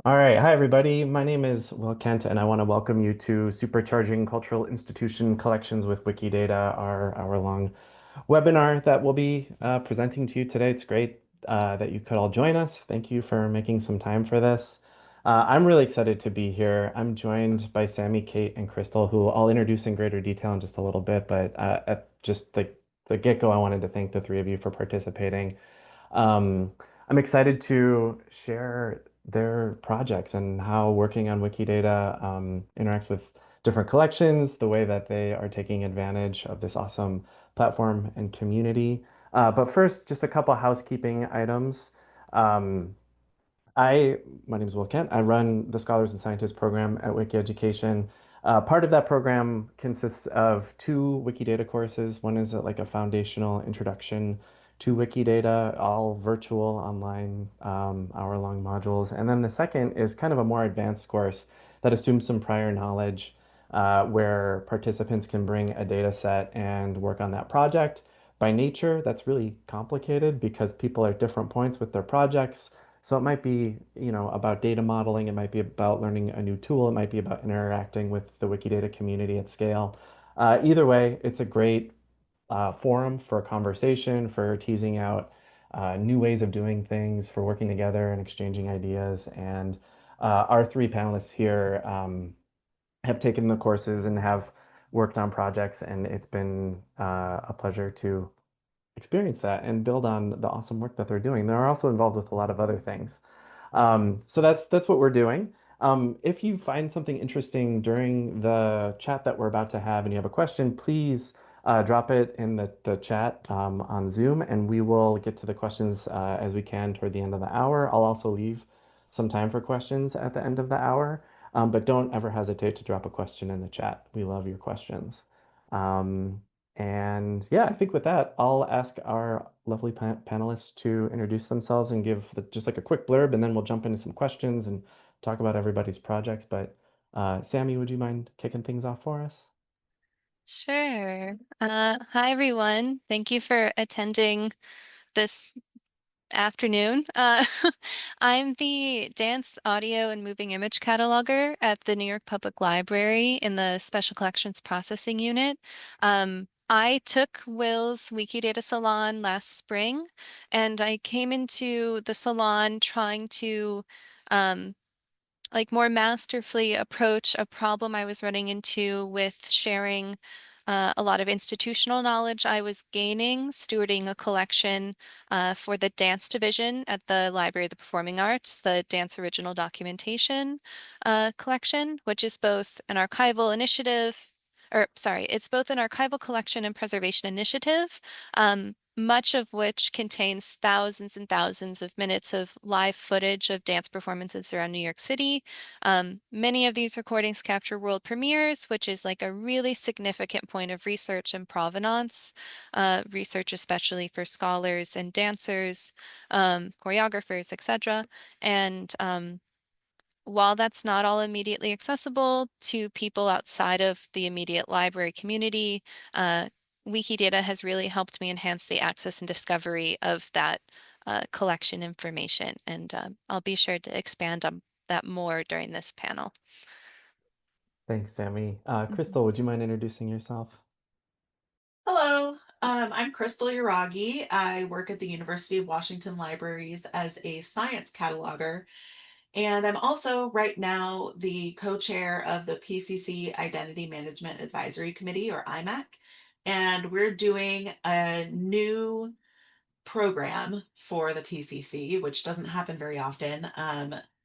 All right. Hi, everybody. My name is Will Kent, and I want to welcome you to Supercharging Cultural Institution Collections with Wikidata, our hour-long webinar that we'll be presenting to you today. It's great that you could all join us. Thank you for making some time for this. I'm really excited to be here. I'm joined by Samie, Kate, and Crystal, who I'll introduce in greater detail in just a little bit. But at just the get-go, I wanted to thank the three of you for participating. Um, I'm excited to share their projects and how working on Wikidata interacts with different collections, the way that they are taking advantage of this awesome platform and community. But first, just a couple housekeeping items. Um, I, my name is Will Kent. I run the Scholars and Scientists program at Wiki Education. Part of that program consists of two Wikidata courses. One is like a foundational introduction to Wikidata, all virtual, online, hour-long modules. And then the second is kind of a more advanced course that assumes some prior knowledge, where participants can bring a data set and work on that project. By nature, that's really complicated because people are at different points with their projects. So it might be, about data modeling. It might be about learning a new tool. It might be about interacting with the Wikidata community at scale. Either way, it's a great forum for conversation, for teasing out new ways of doing things, for working together and exchanging ideas. And our three panelists here have taken the courses and have worked on projects, and it's been a pleasure to experience that and build on the awesome work that they're doing. They're also involved with a lot of other things. So that's what we're doing. If you find something interesting during the chat that we're about to have and you have a question, please drop it in the chat on Zoom, and we will get to the questions as we can toward the end of the hour. I'll also leave some time for questions at the end of the hour, but don't ever hesitate to drop a question in the chat. We love your questions. Um, and yeah, I think with that, I'll ask our lovely panelists to introduce themselves and give just like a quick blurb, and then we'll jump into some questions and talk about everybody's projects. But Samie, would you mind kicking things off for us? Sure. Hi, everyone. Thank you for attending this afternoon. I'm the dance, audio, and moving image cataloger at the New York Public Library in the Special Collections Processing Unit. I took Will's Wikidata Salon last spring, and I came into the salon trying to um, more masterfully approach a problem I was running into with sharing a lot of institutional knowledge I was gaining, stewarding a collection for the dance division at the Library of the Performing Arts, the Dance Original Documentation collection, which is both an archival initiative, or sorry, it's both an archival collection and preservation initiative. Much of which contains thousands and thousands of minutes of live footage of dance performances around New York City. Many of these recordings capture world premieres, which is like a really significant point of research and provenance, research especially for scholars and dancers, choreographers, etc. And while that's not all immediately accessible to people outside of the immediate library community, Wikidata has really helped me enhance the access and discovery of that collection information. And I'll be sure to expand on that more during this panel. Thanks, Samie. Mhm. Crystal, would you mind introducing yourself? Hello, I'm Crystal Yragui. I work at the University of Washington Libraries as a science cataloger, and I'm also right now the co-chair of the PCC Identity Management Advisory Committee, or IMAC, and we're doing a new program for the PCC, which doesn't happen very often,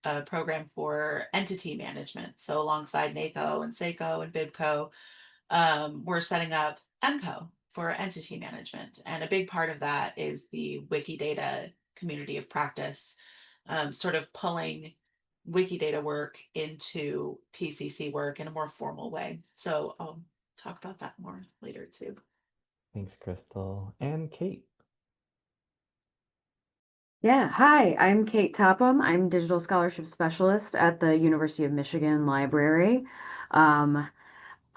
a program for entity management. So alongside NACO and SACO and BIBCO, we're setting up MCO for entity management. And a big part of that is the Wikidata community of practice, sort of pulling Wikidata work into PCC work in a more formal way. So I'll talk about that more later too. Thanks, Crystal. And Kate. Yeah, hi, I'm Kate Topham. I'm Digital Scholarship Specialist at the University of Michigan Library. Um,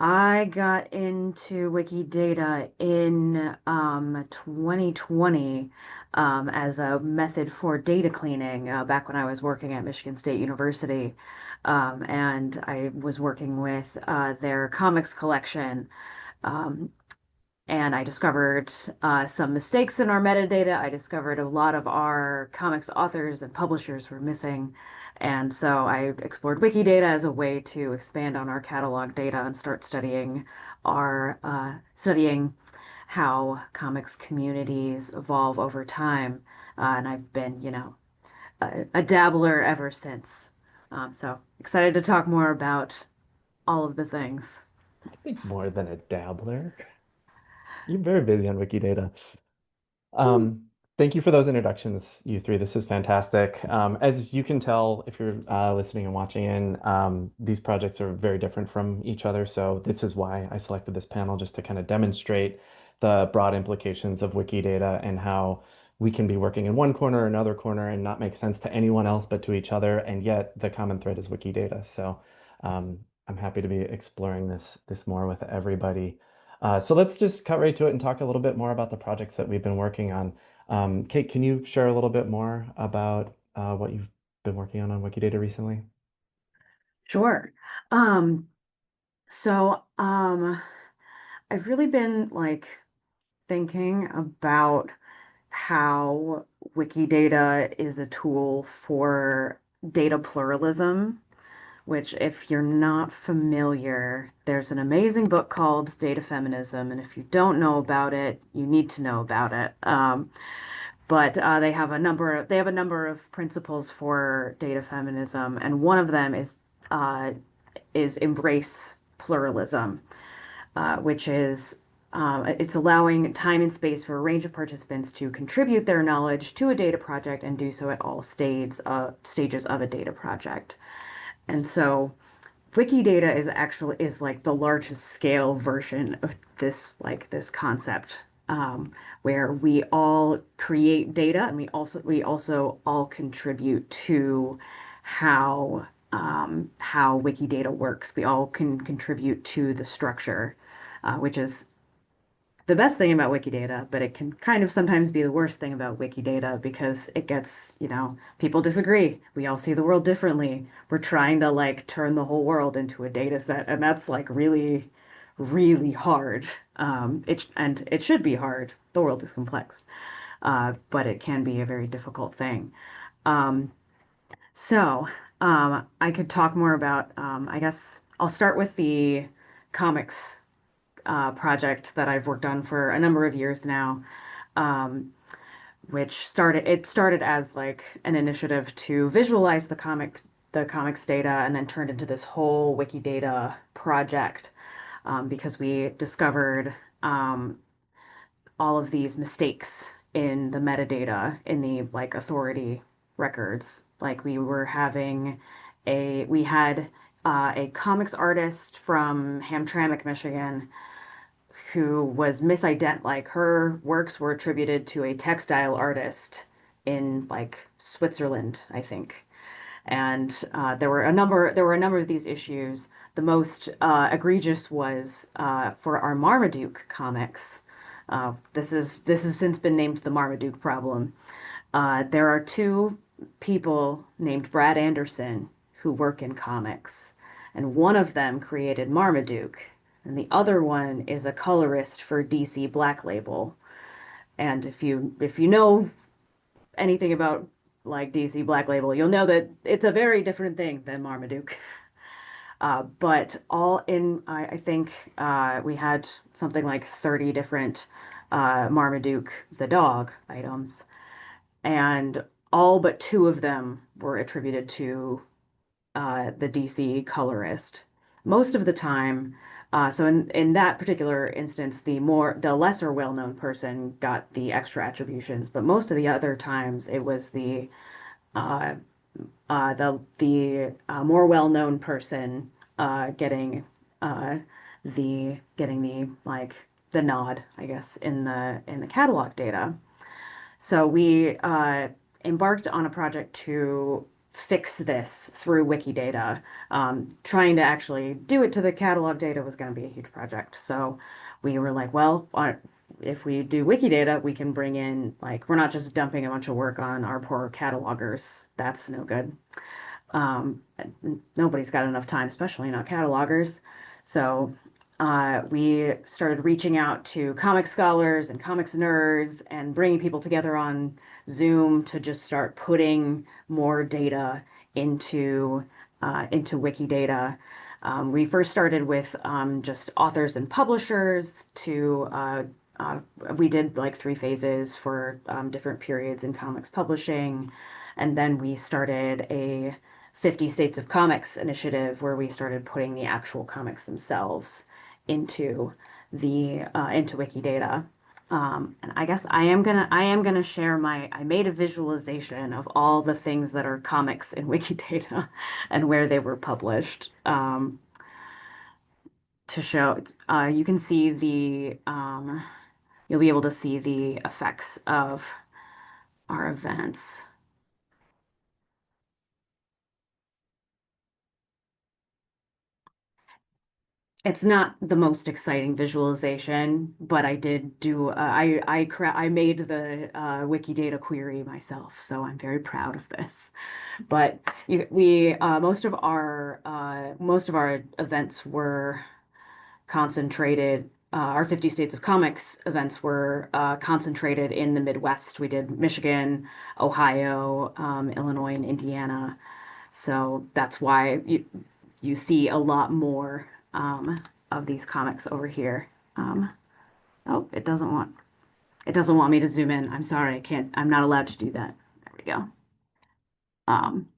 I got into Wikidata in 2020 as a method for data cleaning back when I was working at Michigan State University. And I was working with their comics collection. Um, and I discovered some mistakes in our metadata. I discovered a lot of our comics authors and publishers were missing. And so I explored Wikidata as a way to expand on our catalog data and start studying how comics communities evolve over time. And I've been, a dabbler ever since. So excited to talk more about all of the things. I think more than a dabbler. You're very busy on Wikidata. Um, Thank you for those introductions, you three. This is fantastic. As you can tell, if you're listening and watching in, these projects are very different from each other. So this is why I selected this panel, just to kind of demonstrate the broad implications of Wikidata and how we can be working in one corner or another corner and not make sense to anyone else but to each other. And yet the common thread is Wikidata. So I'm happy to be exploring this more with everybody. So let's just cut right to it and talk a little bit more about the projects that we've been working on. Kate, can you share a little bit more about what you've been working on Wikidata recently? Sure. Um, so I've really been like thinking about how Wikidata is a tool for data pluralism, which if you're not familiar, there's an amazing book called Data Feminism, and if you don't know about it, you need to know about it. But they have a number of principles for data feminism, and one of them uh, is embrace pluralism, which is it's allowing time and space for a range of participants to contribute their knowledge to a data project and do so at all stages of a data project. And so Wikidata is like the largest scale version of this concept, where we all create data and we also all contribute to how Wikidata works. We all can contribute to the structure, which is the best thing about Wikidata, but it can kind of sometimes be the worst thing about Wikidata because it gets, people disagree. We all see the world differently. We're trying to like turn the whole world into a data set, and that's like really, really hard. And it should be hard. The world is complex, but it can be a very difficult thing. Um, so I could talk more about, I guess I'll start with the comics project that I've worked on for a number of years now, um, which started as like an initiative to visualize the comics data and then turned into this whole Wikidata project because we discovered all of these mistakes in the metadata in the like authority records. Like we had a comics artist from Hamtramck, Michigan, who was like her works were attributed to a textile artist in like Switzerland, I think. And there were a number of these issues. The most egregious was for our Marmaduke comics. This has since been named the Marmaduke problem. There are two people named Brad Anderson who work in comics, and one of them created Marmaduke, and the other one is a colorist for DC Black Label. And if you know anything about like DC Black Label, you'll know that it's a very different thing than Marmaduke. But I think we had something like 30 different Marmaduke the dog items, and all but two of them were attributed to the DC colorist. Most of the time, so in that particular instance, the lesser well-known person got the extra attributions, but most of the other times it was uh, the more well-known person getting the like the nod, I guess, in the catalog data. So we embarked on a project to fix this through Wikidata. Trying to actually do it to the catalog data was going to be a huge project. So we were like, well, if we do Wikidata, we can bring in, like, we're not just dumping a bunch of work on our poor catalogers. That's no good. Um, Nobody's got enough time, especially not catalogers. So we started reaching out to comic scholars and comics nerds and bringing people together on Zoom to just start putting more data into Wikidata. We first started with just authors and publishers uh, we did like 3 phases for different periods in comics publishing. And then we started a 50 States of Comics initiative where we started putting the actual comics themselves into into Wikidata. And I guess I am gonna share I made a visualization of all the things that are comics in Wikidata and where they were published to show. You can see you'll be able to see the effects of our events. It's not the most exciting visualization, but I did do I made the Wikidata query myself, so I'm very proud of this. But we most of our events were concentrated. Our 50 States of Comics events were concentrated in the Midwest. We did Michigan, Ohio, Illinois, and Indiana. So that's why you see a lot more of these comics over here. Oh, it doesn't want me to zoom in. I'm sorry, I can't. I'm not allowed to do that. There we go. Um,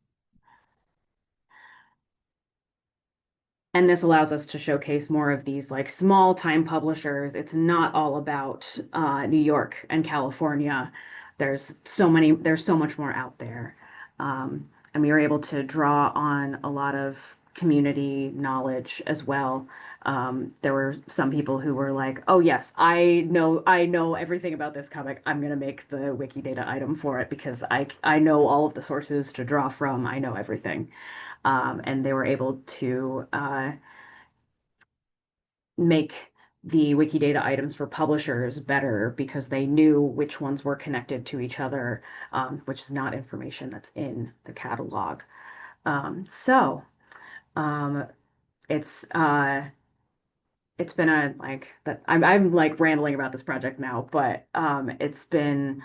And this allows us to showcase more of these like small time publishers. It's not all about New York and California. There's so much more out there. And we were able to draw on a lot of community knowledge as well. There were some people who were like, "Oh yes, I know everything about this comic. I'm gonna make the Wikidata item for it because I know all of the sources to draw from. I know everything." And they were able to make the Wikidata items for publishers better because they knew which ones were connected to each other, which is not information that's in the catalog. So um, it's it's been a like that I'm like rambling about this project now, but it's been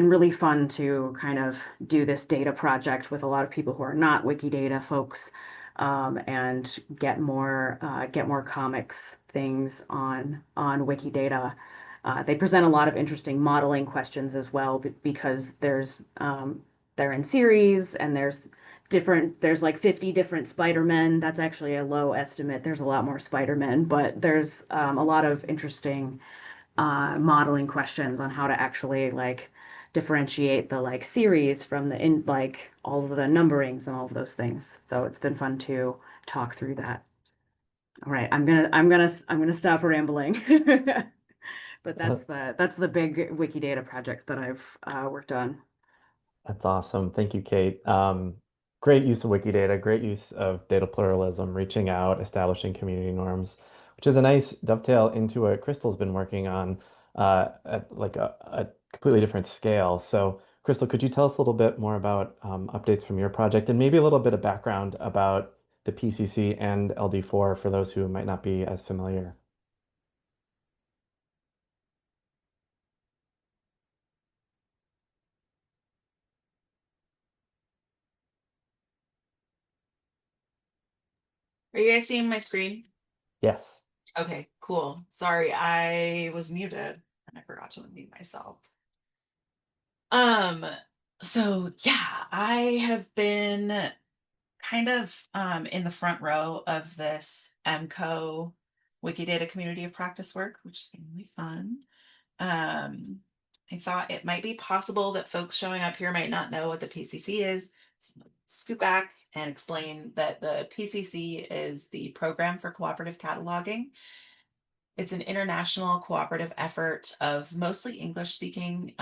really fun to kind of do this data project with a lot of people who are not Wikidata folks, and get more comics things on Wikidata. They present a lot of interesting modeling questions as well because they're in series and there's like 50 different Spider-Men. That's actually a low estimate. There's a lot more Spider-Men, but there's a lot of interesting modeling questions on how to actually like differentiate the like series from the in like all of the numberings and all of those things. So it's been fun to talk through that. All right, I'm gonna stop rambling. But that's the big Wikidata project that I've worked on. That's awesome. Thank you, Kate. Great use of Wikidata, great use of data pluralism, reaching out, establishing community norms, which is a nice dovetail into what Crystal's been working on at like a completely different scale. So, Crystal, could you tell us a little bit more about updates from your project and maybe a little bit of background about the PCC and LD4 for those who might not be as familiar? Are you guys seeing my screen? Yes. Okay, cool. Sorry, I was muted and I forgot to unmute myself. Um, so yeah, I have been kind of in the front row of this MCO Wikidata community of practice work, which is really fun. Um, I thought it might be possible that folks showing up here might not know what the PCC is. So scoot back and explain that the PCC is the Program for Cooperative Cataloging. It's an international cooperative effort of mostly English speaking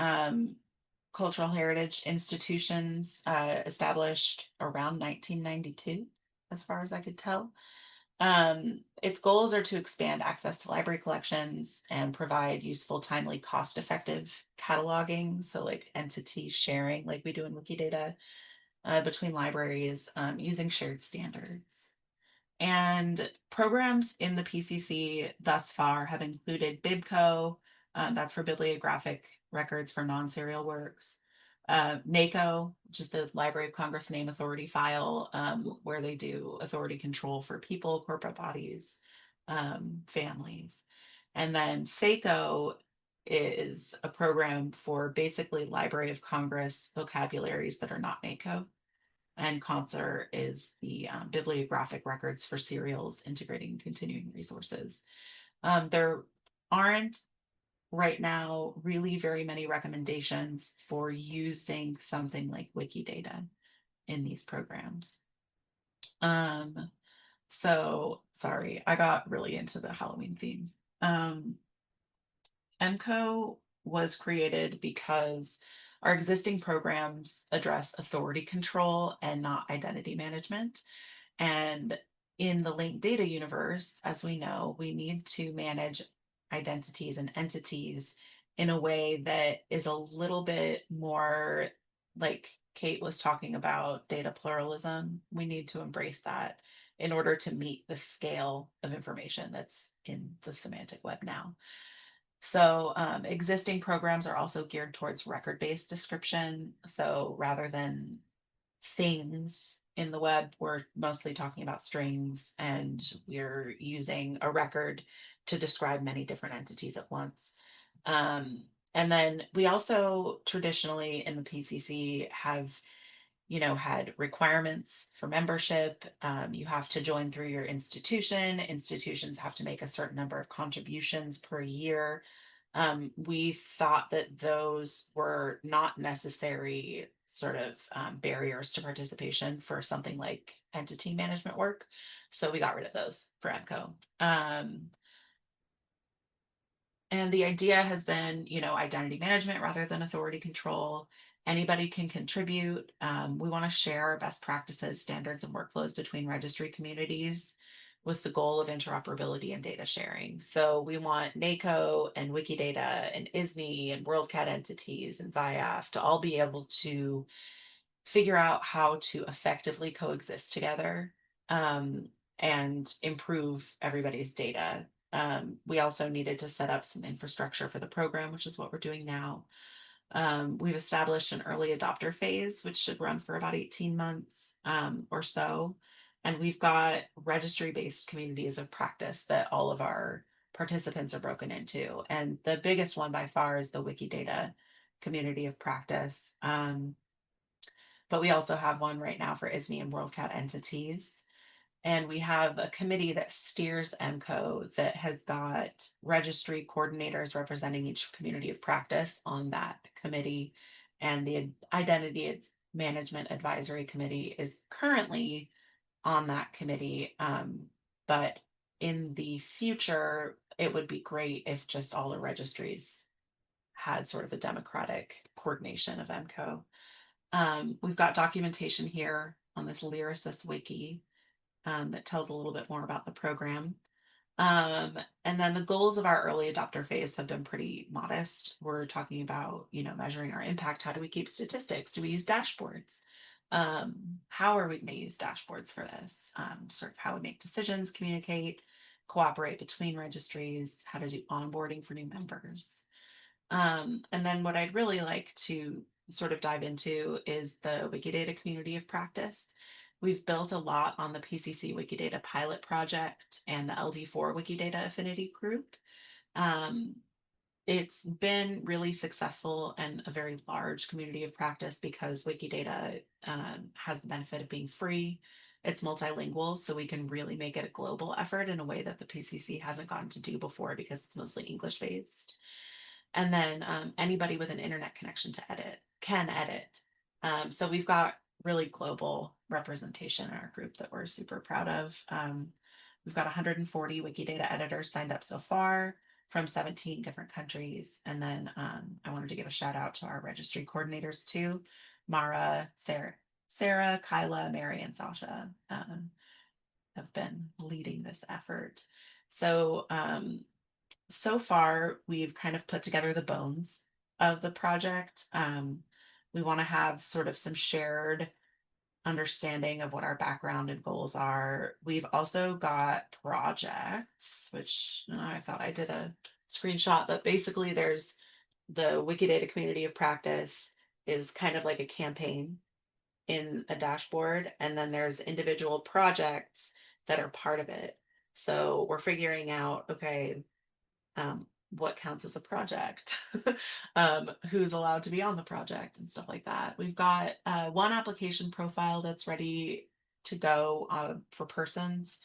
cultural heritage institutions established around 1992, as far as I could tell. Its goals are to expand access to library collections and provide useful, timely, cost-effective cataloging. So like entity sharing, like we do in Wikidata, between libraries using shared standards. And programs in the PCC thus far have included BibCo, that's for bibliographic records for non-serial works. NACO, which is the Library of Congress Name Authority file, where they do authority control for people, corporate bodies, families. And then SACO is a program for basically Library of Congress vocabularies that are not NACO. And CONSER is the bibliographic records for serials integrating continuing resources. There aren't right now really very many recommendations for using something like Wikidata in these programs. So sorry, I got really into the Halloween theme. MCO was created because our existing programs address authority control and not identity management. And in the linked data universe, as we know, we need to manage identities and entities in a way that is a little bit more like Kate was talking about data pluralism. We need to embrace that in order to meet the scale of information that's in the semantic web now. So existing programs are also geared towards record-based description. So rather than things in the web, we're mostly talking about strings, and we're using a record to describe many different entities at once. And then we also traditionally in the PCC have had requirements for membership. You have to join through your institution. Institutions have to make a certain number of contributions per year. We thought that those were not necessary sort of barriers to participation for something like entity management work. So we got rid of those for EMCO. And the idea has been, identity management rather than authority control. Anybody can contribute. We want to share our best practices, standards, and workflows between registry communities with the goal of interoperability and data sharing. So we want NACO and Wikidata and ISNI and WorldCat entities and VIAF to all be able to figure out how to effectively coexist together and improve everybody's data. We also needed to set up some infrastructure for the program, which is what we're doing now. We've established an early adopter phase, which should run for about 18 months or so. And we've got registry-based communities of practice that all of our participants are broken into. And the biggest one by far is the Wikidata community of practice. But we also have one right now for ISNI and WorldCat entities. And we have a committee that steers MCO that has got registry coordinators representing each community of practice on that committee. And the Identity Management Advisory Committee is currently on that committee. But in the future, it would be great if just all the registries had sort of a democratic coordination of MCO. We've got documentation here on this Lyrasis wiki that tells a little bit more about the program. And then the goals of our early adopter phase have been pretty modest. We're talking about, measuring our impact. How do we keep statistics? Do we use dashboards? How are we going to use dashboards for this? Sort of how we make decisions, communicate, cooperate between registries, how to do onboarding for new members. And then what I'd really like to sort of dive into is the Wikidata community of practice. We've built a lot on the PCC Wikidata pilot project and the LD4 Wikidata affinity group. It's been really successful and a very large community of practice because Wikidata has the benefit of being free. It's multilingual, so we can really make it a global effort in a way that the PCC hasn't gotten to do before because it's mostly English-based. And then anybody with an internet connection to edit can edit. So we've got really global representation in our group that we're super proud of. We've got 140 Wikidata editors signed up so far. from 17 different countries. And then I wanted to give a shout out to our registry coordinators too, Mara, Sarah, Kyla, Mary, and Sasha have been leading this effort. So so far we've kind of put together the bones of the project. We want to have sort of some shared understanding of what our background and goals are. We've also got projects, which I thought I did a screenshot, but basically there's the Wikidata community of practice is kind of like a campaign in a dashboard, and then there's individual projects that are part of it. So we're figuring out, okay, what counts as a project, who's allowed to be on the project and stuff like that. We've got one application profile that's ready to go for persons.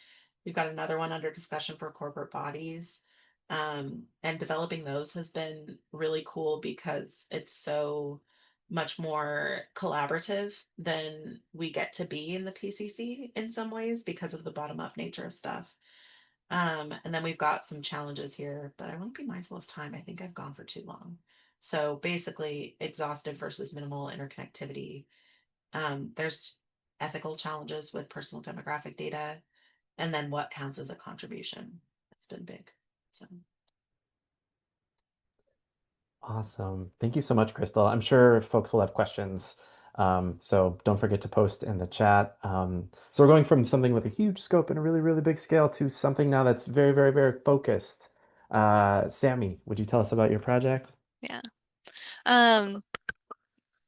We've got another one under discussion for corporate bodies. And developing those has been really cool because it's so much more collaborative than we get to be in the PCC in some ways because of the bottom-up nature of stuff. And then we've got some challenges here, but I want to be mindful of time. I think I've gone for too long. So basically, exhaustive versus minimal interconnectivity. There's ethical challenges with personal demographic data, and then what counts as a contribution. That's been big. So Awesome. Thank you so much, Crystal. I'm sure folks will have questions. So don't forget to post in the chat. So we're going from something with a huge scope and a really, really big scale to something now that's very, very, very focused. Samie, would you tell us about your project? Yeah.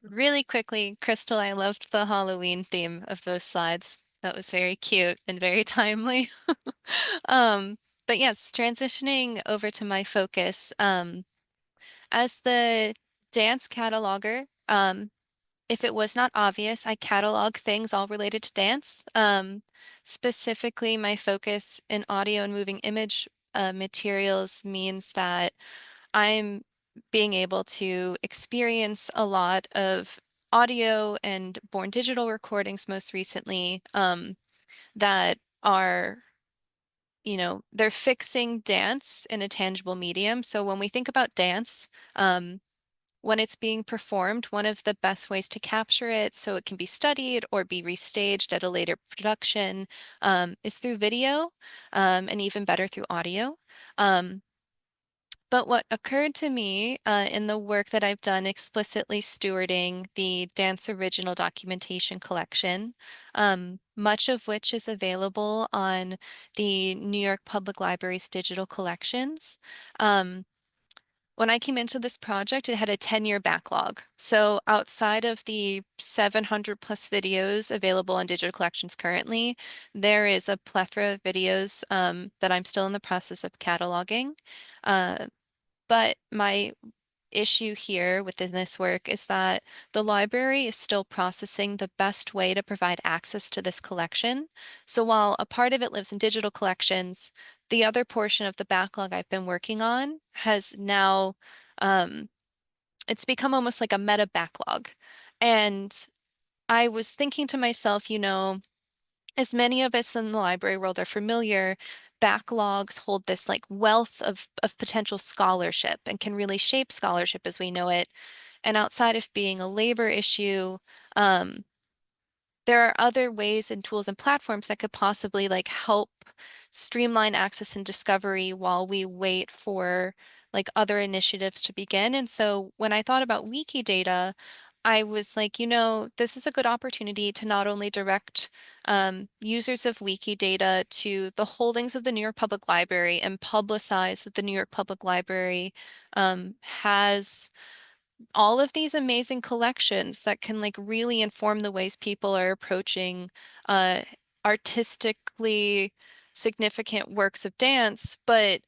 Really quickly, Crystal, I loved the Halloween theme of those slides. That was very cute and very timely. But yes, transitioning over to my focus, as the dance cataloger, if it was not obvious, I catalog things all related to dance. Specifically, my focus in audio and moving image materials means that I'm being able to experience a lot of audio and born digital recordings most recently that are, they're fixing dance in a tangible medium. So when we think about dance, when it's being performed, one of the best ways to capture it so it can be studied or be restaged at a later production is through video, and even better through audio. But what occurred to me in the work that I've done explicitly stewarding the dance original documentation collection, much of which is available on the New York Public Library's digital collections. When I came into this project, it had a 10-year backlog. So outside of the 700 plus videos available on digital collections currently, there is a plethora of videos that I'm still in the process of cataloging. But my issue here within this work is that the library is still processing the best way to provide access to this collection. So while a part of it lives in digital collections, the other portion of the backlog I've been working on has now, it's become almost like a meta backlog. And I was thinking to myself, as many of us in the library world are familiar, backlogs hold this like wealth of potential scholarship and can really shape scholarship as we know it. And outside of being a labor issue, um, there are other ways and tools and platforms that could possibly like help streamline access and discovery while we wait for like other initiatives to begin. And so when I thought about Wikidata, I was like, this is a good opportunity to not only direct users of Wikidata to the holdings of the New York Public Library and publicize that the New York Public Library has all of these amazing collections that can like really inform the ways people are approaching uh, artistically significant works of dance, but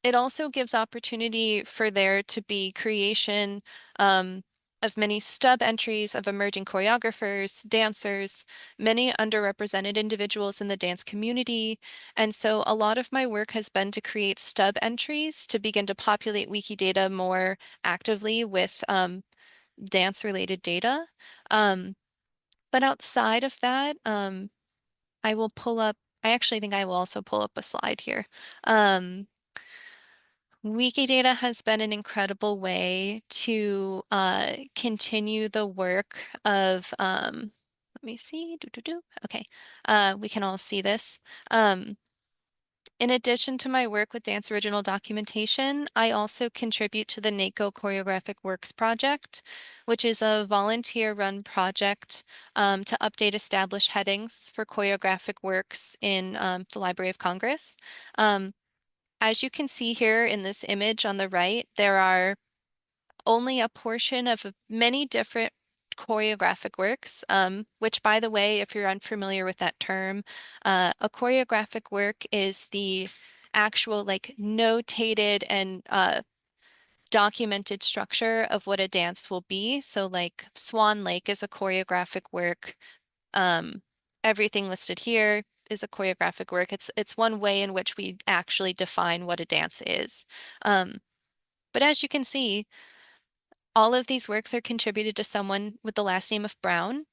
it also gives opportunity for there to be creation of many stub entries of emerging choreographers, dancers, many underrepresented individuals in the dance community. And so a lot of my work has been to create stub entries to begin to populate Wikidata more actively with dance-related data. But outside of that, I actually think I will also pull up a slide here. Um, Wikidata has been an incredible way to continue the work of, let me see, okay, we can all see this. In addition to my work with dance original documentation, I also contribute to the NACO Choreographic Works project, which is a volunteer-run project to update established headings for choreographic works in the Library of Congress. As you can see here in this image on the right, there are only a portion of many different choreographic works, which, by the way, if you're unfamiliar with that term, a choreographic work is the actual like notated and documented structure of what a dance will be. So like Swan Lake is a choreographic work. Everything listed here is a choreographic work. It's one way in which we actually define what a dance is. But as you can see, all of these works are contributed to someone with the last name of Brown.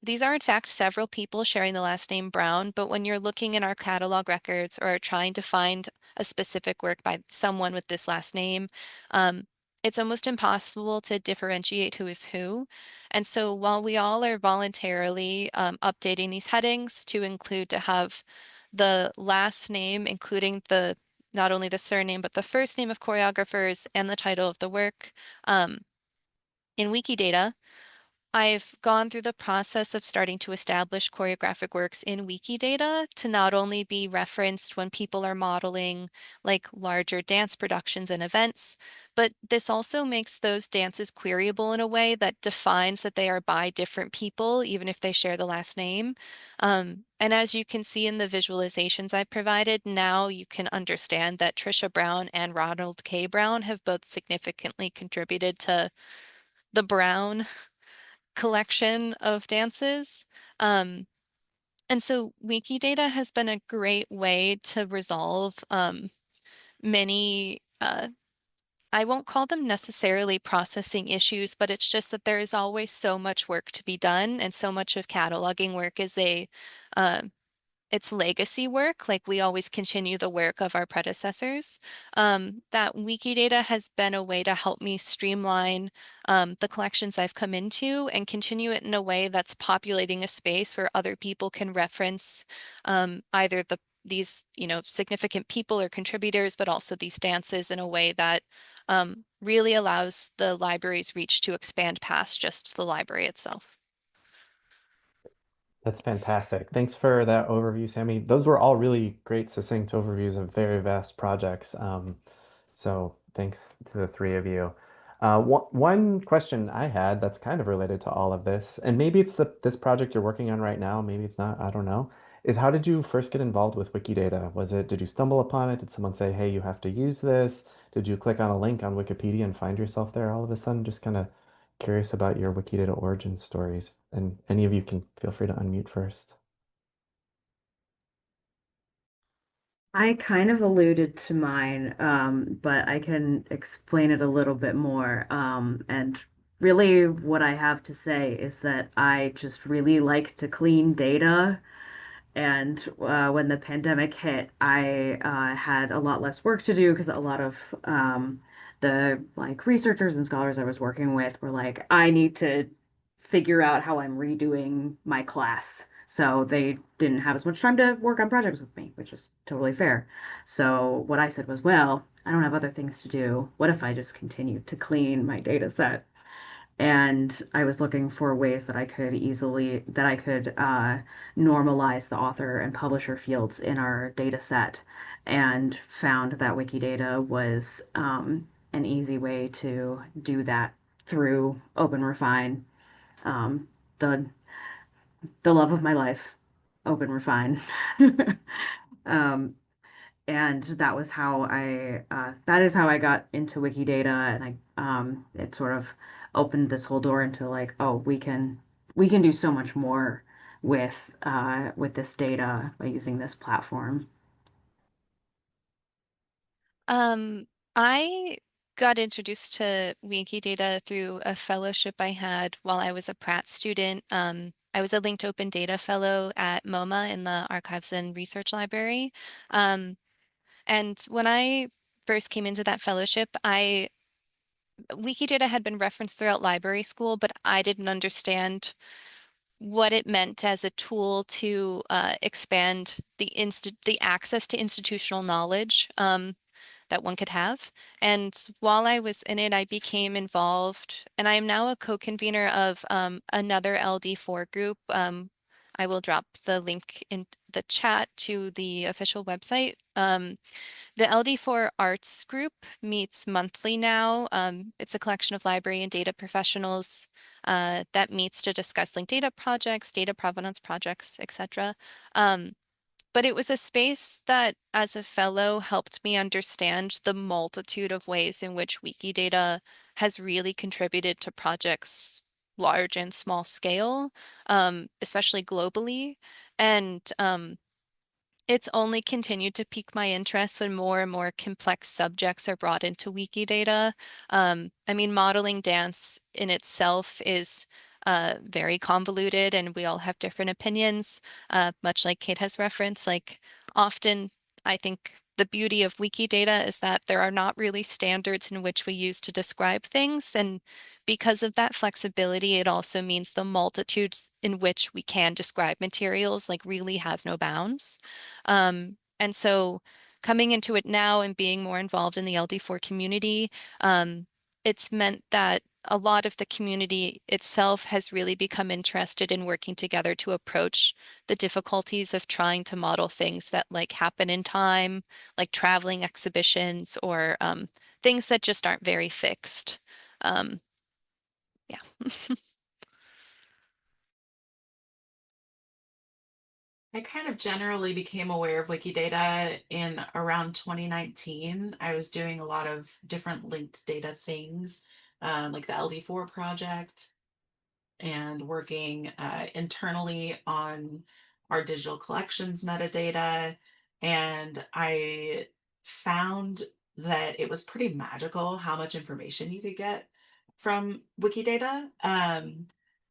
These are in fact several people sharing the last name Brown, but when you're looking in our catalog records or trying to find a specific work by someone with this last name, it's almost impossible to differentiate who is who. And so while we all are voluntarily updating these headings to include to have the last name, including the not only the surname, but the first name of choreographers and the title of the work, um, in Wikidata, I've gone through the process of starting to establish choreographic works in Wikidata to not only be referenced when people are modeling like larger dance productions and events, but this also makes those dances queryable in a way that defines that they are by different people, even if they share the last name. And as you can see in the visualizations I provided, now you can understand that Trisha Brown and Ronald K. Brown have both significantly contributed to the Brown collection of dances. Um, and so Wikidata has been a great way to resolve many, I won't call them necessarily processing issues, but it's just that there is always so much work to be done, and so much of cataloging work is uh, it's legacy work, like we always continue the work of our predecessors. That Wikidata has been a way to help me streamline the collections I've come into and continue it in a way that's populating a space where other people can reference either these significant people or contributors, but also these dances in a way that really allows the library's reach to expand past just the library itself. That's fantastic. Thanks for that overview, Sammy. Those were all really great, succinct overviews of very vast projects. So thanks to the three of you. One question I had that's kind of related to all of this, and maybe it's this project you're working on right now, maybe it's not, I don't know, is how did you first get involved with Wikidata? Did you stumble upon it? Did someone say, hey, you have to use this? Did you click on a link on Wikipedia and find yourself there all of a sudden? Just kind of curious about your Wikidata origin stories. And any of you can feel free to unmute first. I kind of alluded to mine, but I can explain it a little bit more. And really, what I have to say is that I just really like to clean data. And when the pandemic hit, I had a lot less work to do because a lot of the like researchers and scholars I was working with were like, I need to figure out how I'm redoing my class. So they didn't have as much time to work on projects with me, which is totally fair. So what I said was, well, I don't have other things to do. What if I just continued to clean my data set? And I was looking for ways that I could normalize the author and publisher fields in our data set, and found that Wikidata was an easy way to do that through OpenRefine, um, the the love of my life, OpenRefine. Um, and that is how I got into Wikidata, and it sort of opened this whole door into like, oh, we can do so much more with this data by using this platform. I got introduced to Wikidata through a fellowship I had while I was a Pratt student. I was a linked open data fellow at MoMA in the Archives and Research Library. Um, and when I first came into that fellowship, Wikidata had been referenced throughout library school, but I didn't understand what it meant as a tool to expand the access to institutional knowledge that one could have. And while I was in it, I became involved, and I am now a co-convener of another LD4 group. I will drop the link in the chat to the official website. The LD4 Arts Group meets monthly now. It's a collection of library and data professionals that meets to discuss linked data projects, data provenance projects, etc. But it was a space that, as a fellow, helped me understand the multitude of ways in which Wikidata has really contributed to projects large and small scale, especially globally. And it's only continued to pique my interest when more and more complex subjects are brought into Wikidata. I mean, modeling dance in itself is very convoluted, and we all have different opinions, much like Kate has referenced. Like, often, I think the beauty of Wikidata is that there are not really standards in which we use to describe things. And because of that flexibility, it also means the multitudes in which we can describe materials like really has no bounds. And so coming into it now and being more involved in the LD4 community, it's meant that a lot of the community itself has really become interested in working together to approach the difficulties of trying to model things that like happen in time, like traveling exhibitions or things that just aren't very fixed. Yeah. I kind of generally became aware of Wikidata in around 2019. I was doing a lot of different linked data things, like the LD4 project, and working internally on our digital collections metadata. And I found that it was pretty magical how much information you could get from Wikidata.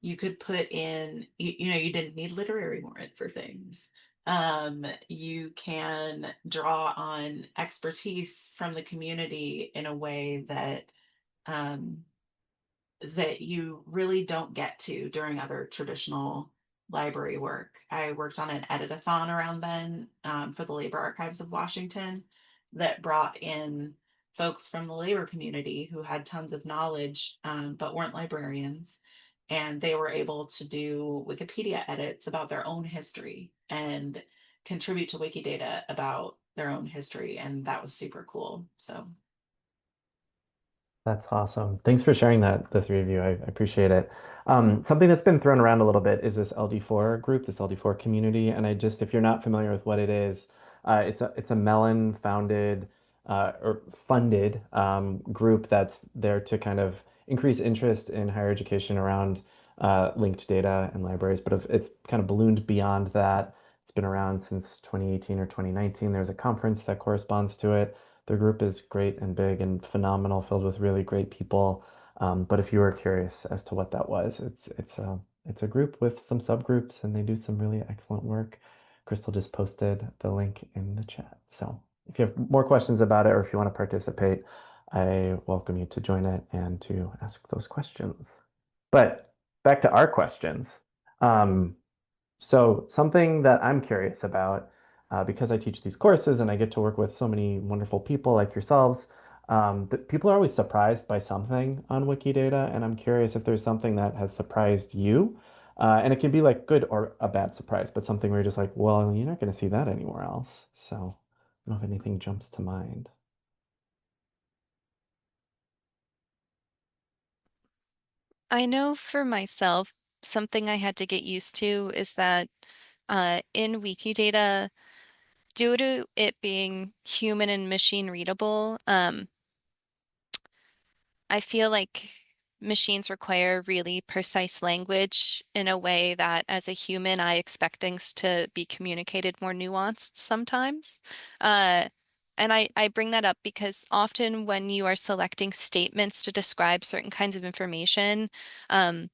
You could put in, you didn't need literary warrant for things. You can draw on expertise from the community in a way um, that you really don't get to during other traditional library work. I worked on an edit-a-thon around then for the Labor Archives of Washington that brought in folks from the labor community who had tons of knowledge but weren't librarians. And they were able to do Wikipedia edits about their own history and contribute to Wikidata about their own history. And that was super cool. So That's awesome. Thanks for sharing that, the three of you. I appreciate it. Something that's been thrown around a little bit is this LD4 group, this LD4 community. And if you're not familiar with what it is, it's a Mellon founded or funded group that's there to kind of increase interest in higher education around linked data and libraries. But if it's kind of ballooned beyond that. It's been around since 2018 or 2019. There's a conference that corresponds to it. The group is great and big and phenomenal, filled with really great people. But if you were curious as to what that was, it's a group with some subgroups, and they do some really excellent work. Crystal just posted the link in the chat. So if you have more questions about it, or if you want to participate, I welcome you to join it and to ask those questions. But back to our questions. So something that I'm curious about, because I teach these courses and I get to work with so many wonderful people like yourselves, that people are always surprised by something on Wikidata, and I'm curious if there's something that has surprised you. And it can be like good or a bad surprise, but something where you're just like, well, you're not going to see that anywhere else. So I don't know if anything jumps to mind. I know for myself, something I had to get used to is that in Wikidata, due to it being human and machine readable, I feel like machines require really precise language in a way that as a human, I expect things to be communicated more nuanced sometimes. Uh, and I bring that up because often when you are selecting statements to describe certain kinds of information, um,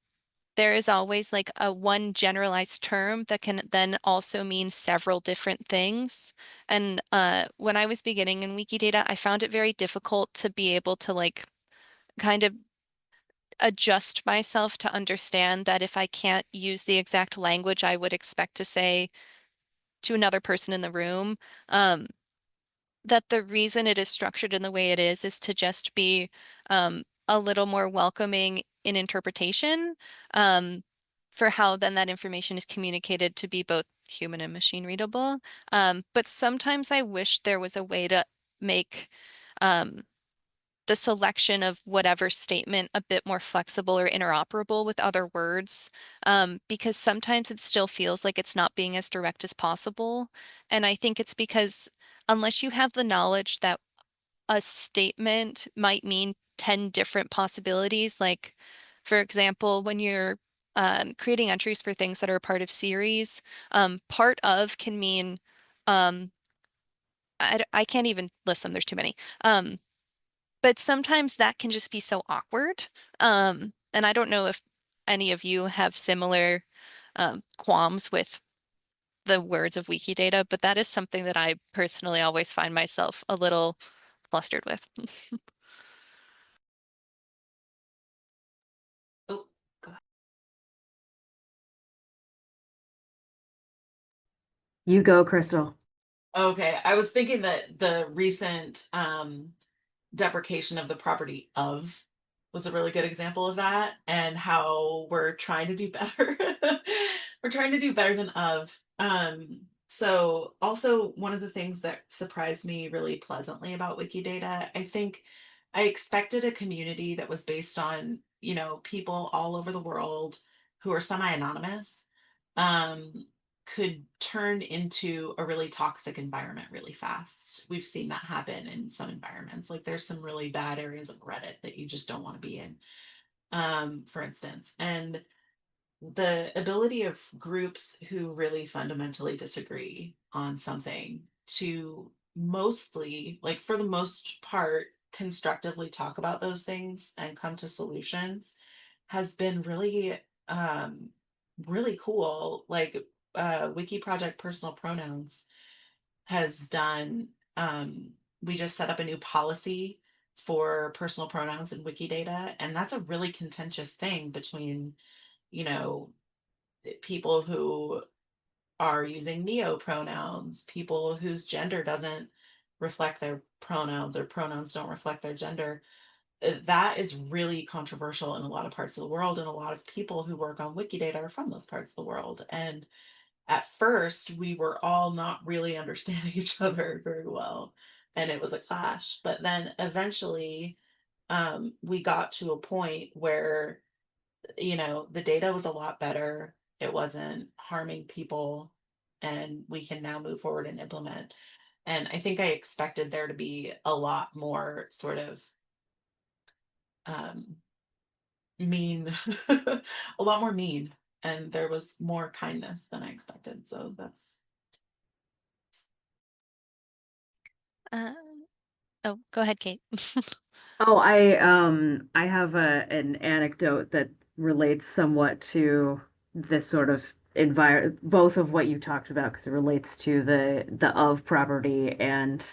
there is always like a one generalized term that can then also mean several different things. And when I was beginning in Wikidata, I found it very difficult to be able to like kind of adjust myself to understand that if I can't use the exact language I would expect to say to another person in the room, that the reason it is structured in the way it is to just be a little more welcoming in interpretation, for how then that information is communicated to be both human and machine readable. But sometimes I wish there was a way to make um, the selection of whatever statement a bit more flexible or interoperable with other words, because sometimes it still feels like it's not being as direct as possible. And I think it's because unless you have the knowledge that a statement might mean 10 different possibilities, like for example, when you're creating entries for things that are a part of series, part of can mean, um, I can't even list them, there's too many. But sometimes that can just be so awkward. And I don't know if any of you have similar qualms with the words of Wikidata, but that is something that I personally always find myself a little flustered with. Oh, go ahead. You go, Crystal. Okay, I was thinking that the recent deprecation of the property of was a really good example of that, and how we're trying to do better. We're trying to do better than of. So also one of the things that surprised me really pleasantly about Wikidata, I think I expected a community that was based on, people all over the world who are semi-anonymous, um, could turn into a really toxic environment really fast. We've seen that happen in some environments. Like there's some really bad areas of Reddit that you just don't want to be in, for instance. And the ability of groups who really fundamentally disagree on something to mostly, like for the most part, constructively talk about those things and come to solutions has been really, really cool. Like Wiki Project Personal Pronouns has done, we just set up a new policy for personal pronouns in Wikidata, and that's a really contentious thing between, you know, people who are using neo pronouns, people whose gender doesn't reflect their pronouns or pronouns don't reflect their gender. That is really controversial in a lot of parts of the world, and a lot of people who work on Wikidata are from those parts of the world. And at first, we were all not really understanding each other very well, and it was a clash. But then eventually, we got to a point where, the data was a lot better. It wasn't harming people, and we can now move forward and implement. And I think I expected there to be a lot more sort of um, mean, a lot more mean, and there was more kindness than I expected. So that's. Uh, oh, go ahead, Kate. Oh, I have an anecdote that relates somewhat to this sort of both of what you talked about, because it relates to the of property and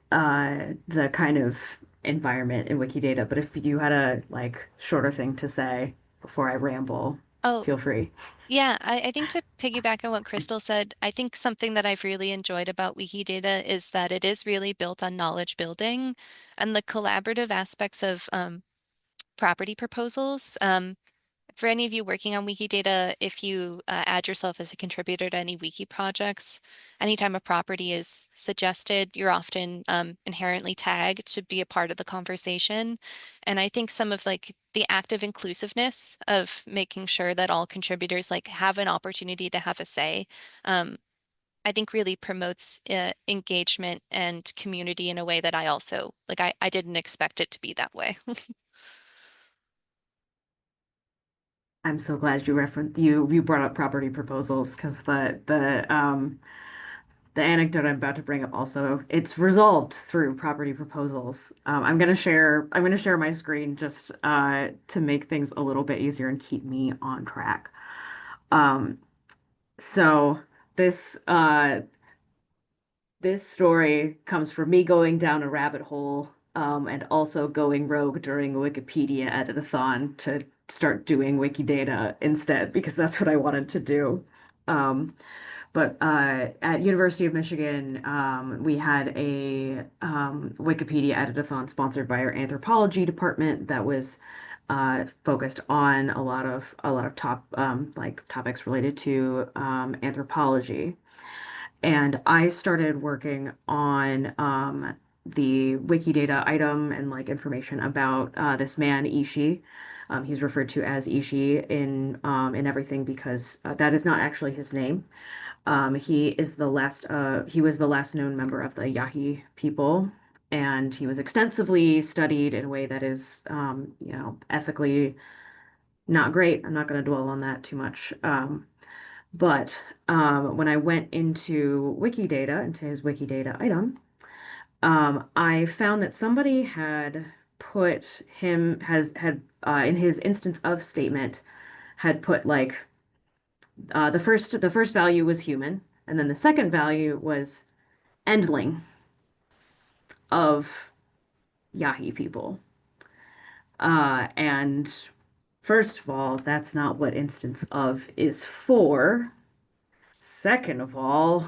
the kind of environment in Wikidata. But if you had a like shorter thing to say before I ramble, Oh, feel free. yeah, I think to piggyback on what Crystal said, I think something that I've really enjoyed about Wikidata is that it is really built on knowledge building and the collaborative aspects of property proposals. For any of you working on Wikidata, if you add yourself as a contributor to any wiki projects, anytime a property is suggested, you're often inherently tagged to be a part of the conversation. And I think some of like the active inclusiveness of making sure that all contributors like have an opportunity to have a say, um, I think really promotes engagement and community in a way that I also like I didn't expect it to be that way. I'm so glad you brought up property proposals because the the anecdote I'm about to bring up also, it's resolved through property proposals. I'm gonna share my screen just to make things a little bit easier and keep me on track. Um, so this this story comes from me going down a rabbit hole, and also going rogue during a Wikipedia edit-a-thon to start doing Wikidata instead because that's what I wanted to do. Um, but at University of Michigan, we had a Wikipedia edit-a-thon sponsored by our anthropology department that was focused on a lot of top like topics related to anthropology. And I started working on the Wikidata item and like information about this man Ishi. He's referred to as Ishi in everything because that is not actually his name. He was the last known member of the Yahi people, and he was extensively studied in a way that is, ethically not great. I'm not going to dwell on that too much. But when I went into Wikidata, into his Wikidata item, I found that somebody had put him has had in his instance of statement had put like the first value was human, and then the second value was endling of Yahi people. And first of all, that's not what instance of is for. Second of all,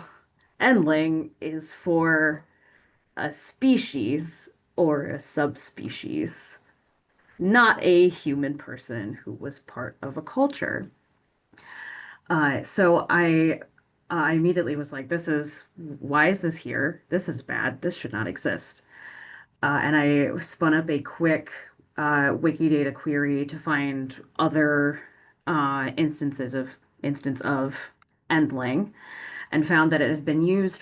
endling is for a species or a subspecies, not a human person who was part of a culture. So I immediately was like, why is this here? This is bad. This should not exist. And I spun up a quick Wikidata query to find other instance of endling, and found that it had been used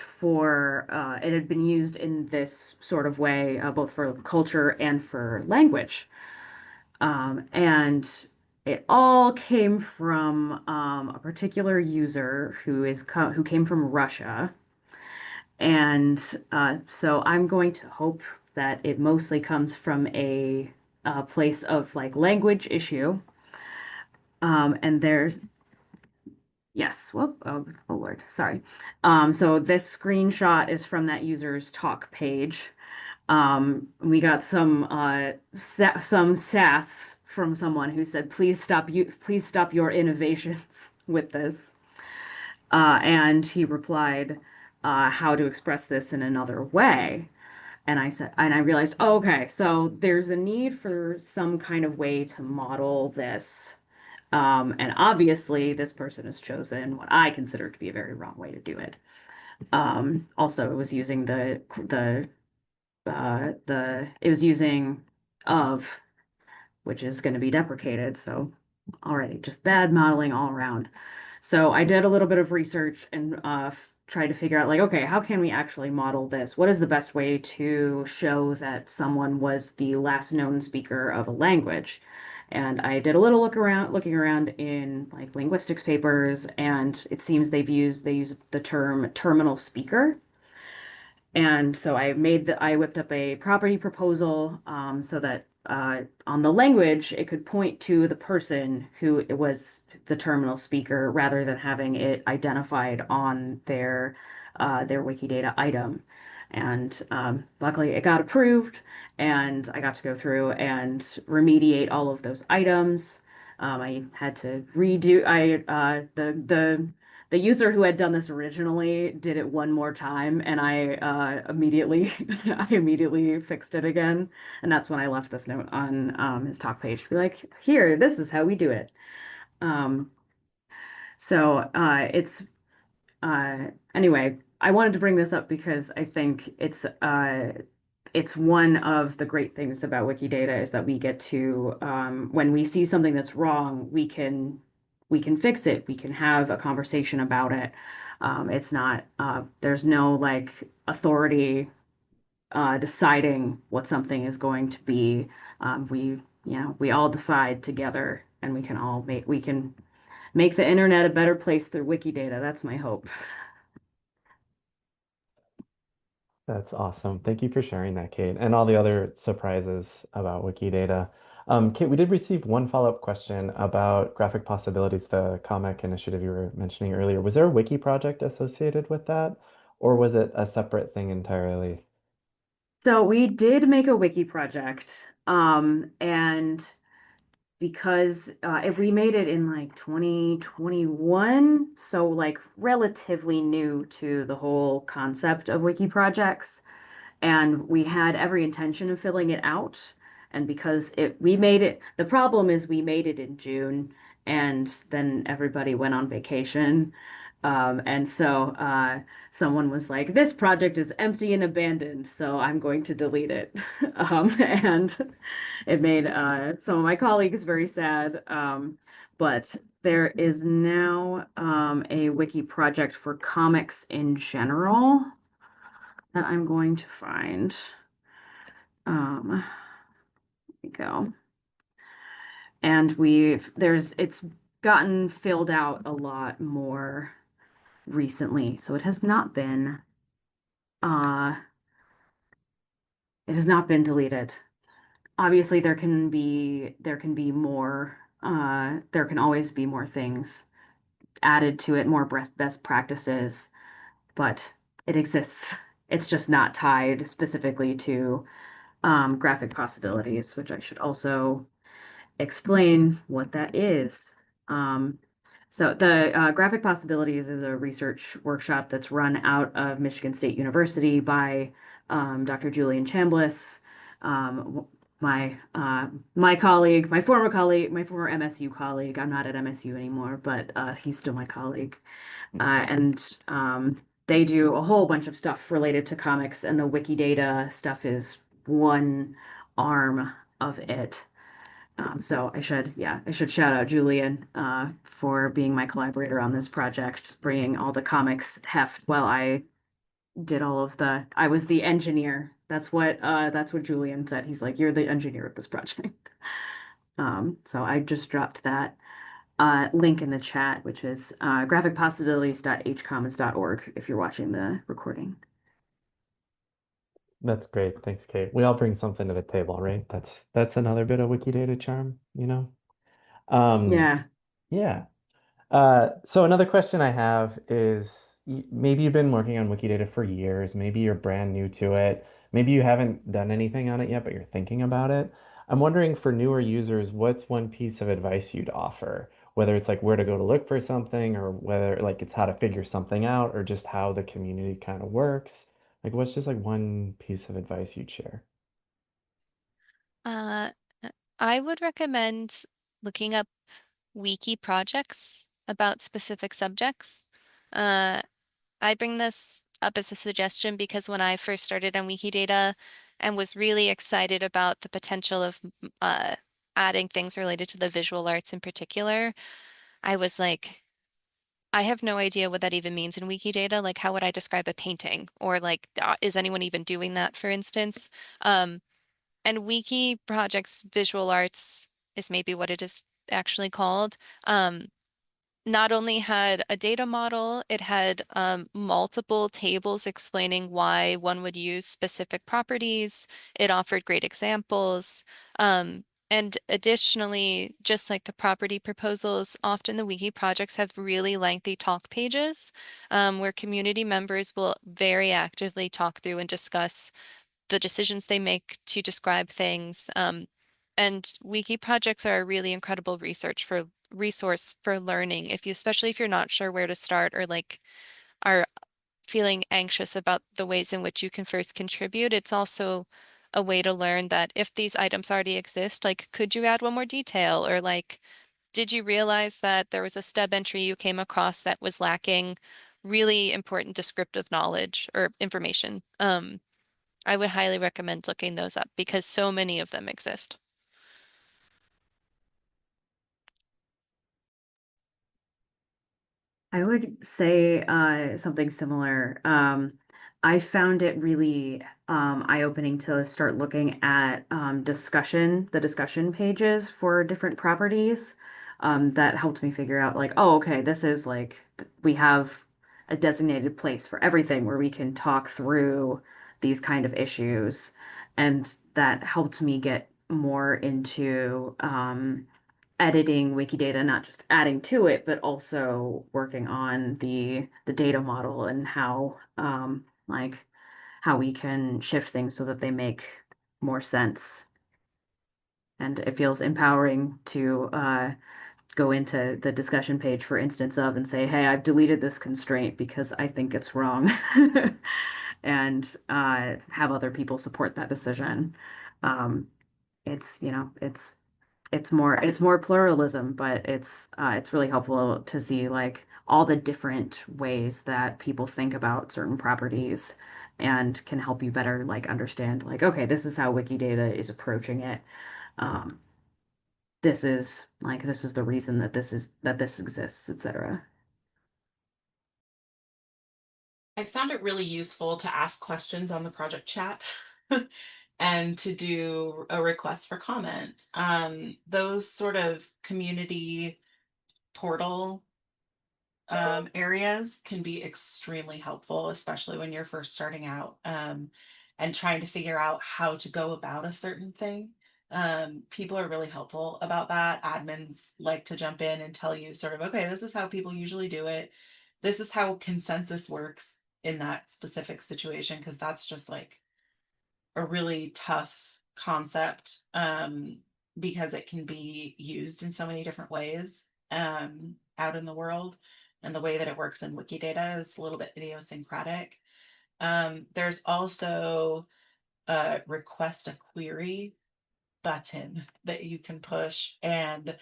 in this sort of way, both for culture and for language. And it all came from a particular user who came from Russia. And so I'm going to hope that it mostly comes from a place of like language issue. And there's Yes. Whoop. Oh Lord. Sorry. So this screenshot is from that user's talk page. We got some sass from someone who said, please stop your innovations with this." And he replied, "How to express this in another way." And I realized, oh, okay, so there's a need for some kind of way to model this. And obviously, this person has chosen what I consider to be a very wrong way to do it. Also, it was using it was using of, which is going to be deprecated. So, already just bad modeling all around. So I did a little bit of research and tried to figure out like, okay, how can we actually model this? What is the best way to show that someone was the last known speaker of a language? And I did a little looking around in like linguistics papers, and it seems they use the term terminal speaker. And so I whipped up a property proposal, so that on the language, it could point to the person who it was the terminal speaker rather than having it identified on their Wikidata item. And luckily, it got approved, and I got to go through and remediate all of those items. I had to redo the user who had done this originally did it one more time, and I immediately I immediately fixed it again. And that's when I left this note on his talk page to be like, here, this is how we do it. Um, so it's anyway, I wanted to bring this up because I think it's one of the great things about Wikidata is that we get to when we see something that's wrong, we can fix it. We can have a conversation about it. It's not there's no like authority deciding what something is going to be. We all decide together, and we can make the internet a better place through Wikidata. That's my hope. That's awesome. Thank you for sharing that, Kate, and all the other surprises about Wikidata. Kate, we did receive one follow-up question about Graphic Possibilities, the comic initiative you were mentioning earlier. Was there a wiki project associated with that, or was it a separate thing entirely? So we did make a wiki project, and because if we made it in like 2021, so like relatively new to the whole concept of wiki projects. And we had every intention of filling it out. And because we made it, the problem is we made it in June, and then everybody went on vacation. And so someone was like, "This project is empty and abandoned, so I'm going to delete it." And it made some of my colleagues very sad. But there is now a wiki project for comics in general that I'm going to find. Here we go. And it's gotten filled out a lot more recently. So uh, it has not been deleted. Obviously, there can be more, there can always be more things added to it, more best practices, but it exists. It's just not tied specifically to graphic possibilities, which I should also explain what that is. Um, so the Graphic Possibilities is a research workshop that's run out of Michigan State University by Dr. Julian Chambliss, um, my colleague, my former MSU colleague. I'm not at MSU anymore, but he's still my colleague. And they do a whole bunch of stuff related to comics, and the Wikidata stuff is one arm of it. So I should shout out Julian for being my collaborator on this project, bringing all the comics heft while I did I was the engineer. That's what Julian said. He's like, "You're the engineer of this project." So I just dropped that link in the chat, which is graphicpossibilities.hcommons.org if you're watching the recording. That's great. Thanks, Kate. We all bring something to the table, right? That's another bit of Wikidata charm, you know? Um, Yeah. yeah. So another question I have is maybe you've been working on Wikidata for years, maybe you're brand new to it, maybe you haven't done anything on it yet, but you're thinking about it. I'm wondering for newer users, what's one piece of advice you'd offer? Whether it's like where to go to look for something, or whether like it's how to figure something out, or just how the community kind of works. Like what's just like one piece of advice you'd share? Uh, I would recommend looking up wiki projects about specific subjects. Uh, I bring this up as a suggestion because when I first started on Wikidata and was really excited about the potential of adding things related to the visual arts in particular, I was like, I have no idea what that even means in Wikidata. Like, how would I describe a painting? Or like, is anyone even doing that, for instance? Um, and Wiki Projects Visual Arts is maybe what it is actually called. Not only had a data model, it had multiple tables explaining why one would use specific properties. It offered great examples. And additionally, just like the property proposals, often the wiki projects have really lengthy talk pages where community members will very actively talk through and discuss the decisions they make to describe things. And wiki projects are a really incredible resource for learning especially if you're not sure where to start or like are feeling anxious about the ways in which you can first contribute. It's also a way to learn that if these items already exist, like could you add one more detail, or like did you realize that there was a stub entry you came across that was lacking really important descriptive knowledge or information. I would highly recommend looking those up because so many of them exist. I would say something similar. I found it really eye-opening to start looking at the discussion pages for different properties. That helped me figure out like, oh, okay, this is like we have a designated place for everything where we can talk through these kind of issues. And that helped me get more into editing Wikidata, not just adding to it, but also working on the data model and how like how we can shift things so that they make more sense. And it feels empowering to go into the discussion page, for instance, of and say, hey, I've deleted this constraint because I think it's wrong, and have other people support that decision. Um, it's, you know, it's more pluralism, but it's really helpful to see like all the different ways that people think about certain properties and can help you better like understand like, okay, this is how Wikidata is approaching it. Um, this is the reason that this exists, etc. I found it really useful to ask questions on the project chat and to do a request for comment. Those sort of community portal areas can be extremely helpful, especially when you're first starting out and trying to figure out how to go about a certain thing. People are really helpful about that. Admins like to jump in and tell you sort of, okay, this is how people usually do it. This is how consensus works in that specific situation, because that's just like a really tough concept because it can be used in so many different ways out in the world. And the way that it works in Wikidata is a little bit idiosyncratic. There's also a request a query button that you can push. And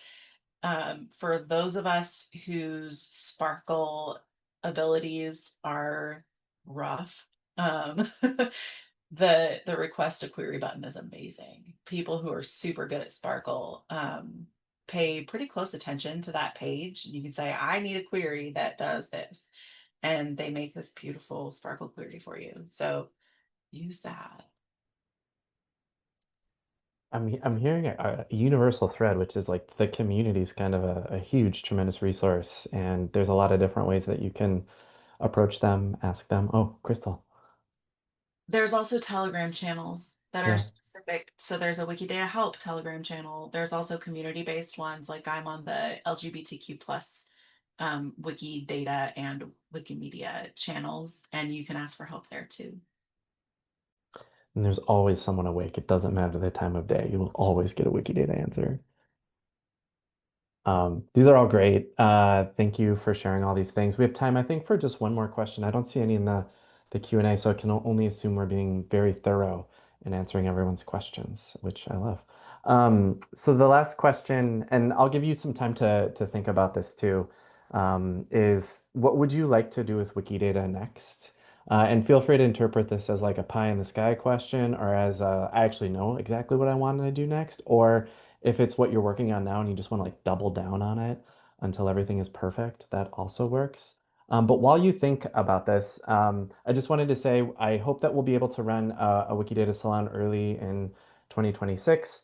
for those of us whose Sparkle abilities are rough, the request a query button is amazing. People who are super good at Sparkle pay pretty close attention to that page. You can say, I need a query that does this, and they make this beautiful Sparkle query for you. So use that. I'm hearing a universal thread, which is like the community is kind of a huge, tremendous resource, and there's a lot of different ways that you can approach them, ask them. Oh, Crystal. There's also Telegram channels that are Yeah. specific. So there's a Wikidata Help Telegram channel. There's also community-based ones, like I'm on the LGBTQ plus Wikidata and Wikimedia channels, and you can ask for help there too. And there's always someone awake. It doesn't matter the time of day. You will always get a Wikidata answer. These are all great. Thank you for sharing all these things. We have time, I think, for just one more question. I don't see any in the Q&A, so I can only assume we're being very thorough in answering everyone's questions, which I love. So the last question, and I'll give you some time to think about this too, is what would you like to do with Wikidata next? And feel free to interpret this as like a pie in the sky question, or as I actually know exactly what I want to do next, or if it's what you're working on now and you just want to like double down on it until everything is perfect, that also works. But while you think about this, I just wanted to say I hope that we'll be able to run a Wikidata Salon early in 2026.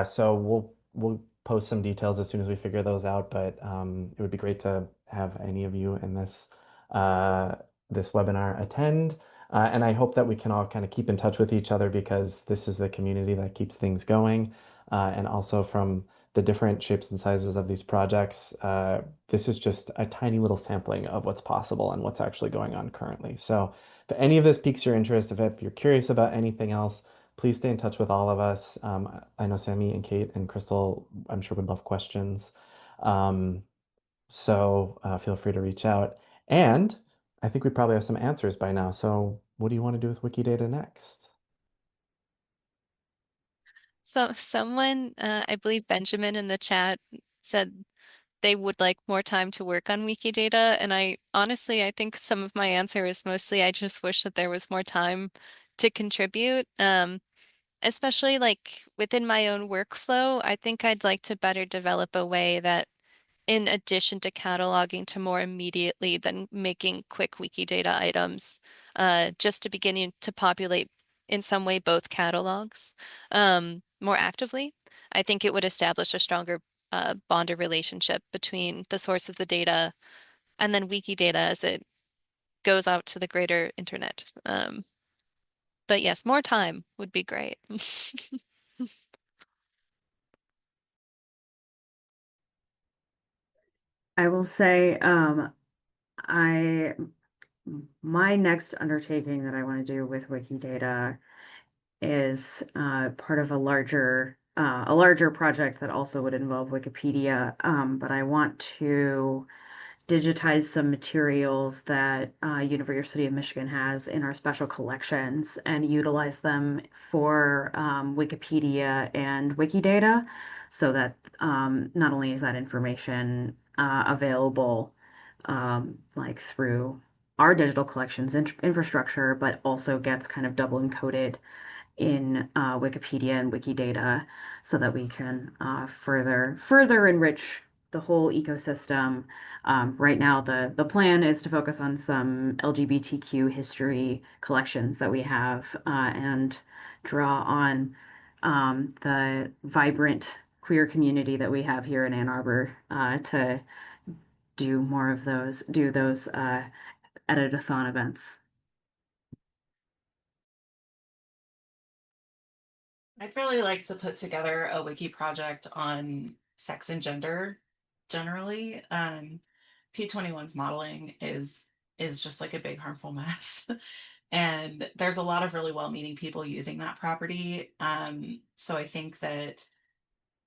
So we'll post some details as soon as we figure those out. But it would be great to have any of you in this webinar attend. And I hope that we can all kind of keep in touch with each other, because this is the community that keeps things going. And also from the different shapes and sizes of these projects, this is just a tiny little sampling of what's possible and what's actually going on currently. So if any of this piques your interest, if you're curious about anything else, please stay in touch with all of us. I know Samie and Kate and Crystal, I'm sure, would love questions. Um, so feel free to reach out. And I think we probably have some answers by now. So what do you want to do with Wikidata next? So someone, I believe Benjamin in the chat said they would like more time to work on Wikidata. And I honestly, I think some of my answer is mostly I just wish that there was more time to contribute. Especially like within my own workflow, I think I'd like to better develop a way that, in addition to cataloging, to more immediately than making quick Wikidata items, just to beginning to populate in some way both catalogs more actively. I think it would establish a stronger bonder relationship between the source of the data and then Wikidata as it goes out to the greater internet. But yes, more time would be great. I will say, I my next undertaking that I want to do with Wikidata is part of a larger project that also would involve Wikipedia. But I want to digitize some materials that University of Michigan has in our special collections and utilize them for Wikipedia and Wikidata so that not only is that information available like through our digital collections infrastructure, but also gets kind of double encoded in Wikipedia and Wikidata so that we can further enrich the whole ecosystem. Right now, the plan is to focus on some LGBTQ history collections that we have and draw on the vibrant queer community that we have here in Ann Arbor to do more of those edit-a-thon events. I'd really like to put together a wiki project on sex and gender generally. P21's modeling is just like a big harmful mess. And there's a lot of really well-meaning people using that property. So I think that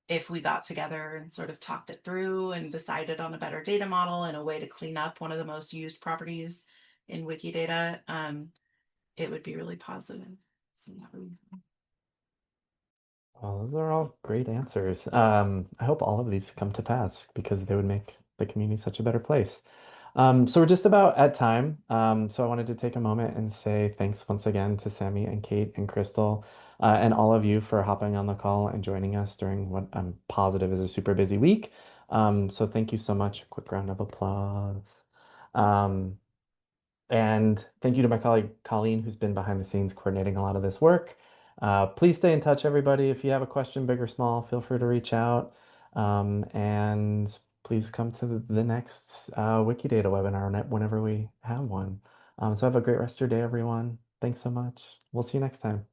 if we got together and sort of talked it through and decided on a better data model and a way to clean up one of the most used properties in Wikidata, it would be really positive. So that would Well, those are all great answers. I hope all of these come to pass because they would make the community such a better place. So we're just about at time. So I wanted to take a moment and say thanks once again to Samie and Kate and Crystal, and all of you for hopping on the call and joining us during what I'm positive is a super busy week. So thank you so much. A quick round of applause. Um, and thank you to my colleague Colleen, who's been behind the scenes coordinating a lot of this work. Please stay in touch, everybody. If you have a question, big or small, feel free to reach out. And please come to the next Wikidata webinar whenever we have one. So have a great rest of your day, everyone. Thanks so much. We'll see you next time.